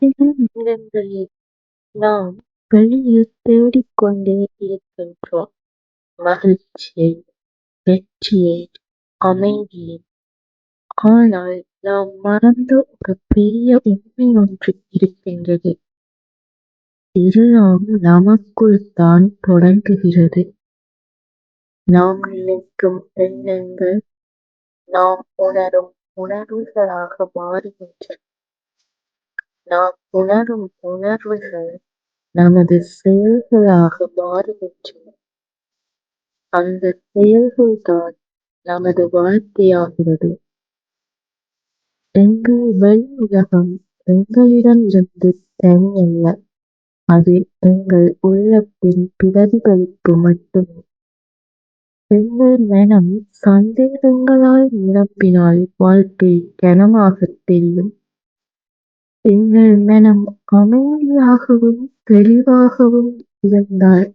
சில நேரங்களில் நாம் வெளியில் தேடிக்கொண்டே இருக்கின்றோம். மகிழ்ச்சியை, வெற்றியை, அமைதியை. ஆனால் நாம் மறந்த ஒரு பெரிய உண்மை ஒன்று இருக்கின்றது. எல்லாம் நமக்குள் தான் தொடங்குகிறது. நாம் நினைக்கும் எண்ணங்கள் நாம் உணரும் உணர்வுகளாக மாறுகின்றன. நாம் உணரும் உணர்வுகள் நமது செயல்களாக மாறுகின்றன. அந்த செயல்கள்தான் நமது வாழ்க்கையாகிறது. எங்கள் வெளி உலகம் எங்களிடமிருந்து தனியல்ல. அது எங்கள் உள்ளத்தின் பிரதிபலிப்பு மட்டுமே. எங்கள் மனம் சந்தேகங்களால் நிரம்பினால் வாழ்க்கை கனமாகத் தெரியும். எங்கள் மனம் அமைதியாகவும் தெளிவாகவும் இருந்தால்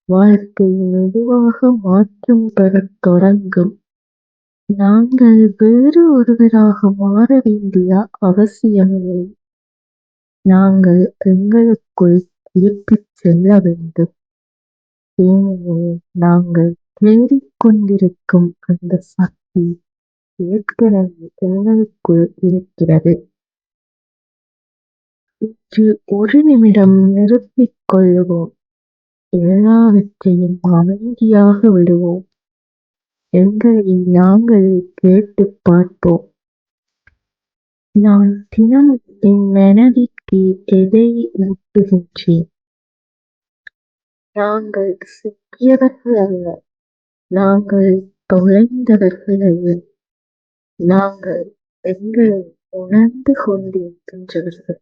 வாழ்க்கை மெதுவாக மாற்றம் பெறத் தொடங்கும். நாங்கள் வேறு ஒருவராக மாற வேண்டிய அவசியமில்லை. நாங்கள் எங்களுக்குள் திருப்பிச் செல்ல வேண்டும். ஏனெனில் நாங்கள் தேடிக்கொண்டிருக்கும் அந்த சக்தி ஏற்கனவே எங்களுக்குள் இருக்கிறது. இன்று ஒரு நிமிடம் நிறுத்திக் கொள்ளுவோம். எல்லாவற்றையும் அமைதியாக விடுவோம். எங்களை நாங்களே கேட்டுப் பார்ப்போம். நான் தினமும் என் மனதிற்கு எதை ஊட்டுகின்றேன்? நாங்கள் சிக்கியவர்கள் அல்ல. நாங்கள் தொலைந்தவர்கள் அல்ல. நாங்கள் எங்களை உணர்ந்து கொண்டிருக்கின்றவர்கள்.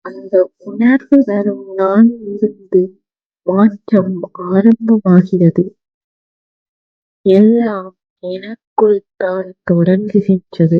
அந்த உணர்வு வரும் நாளிலிருந்து மாற்றம் ஆரம்பமாகிறது. எல்லாம் எனக்குள் தான் தொடங்குகின்றது.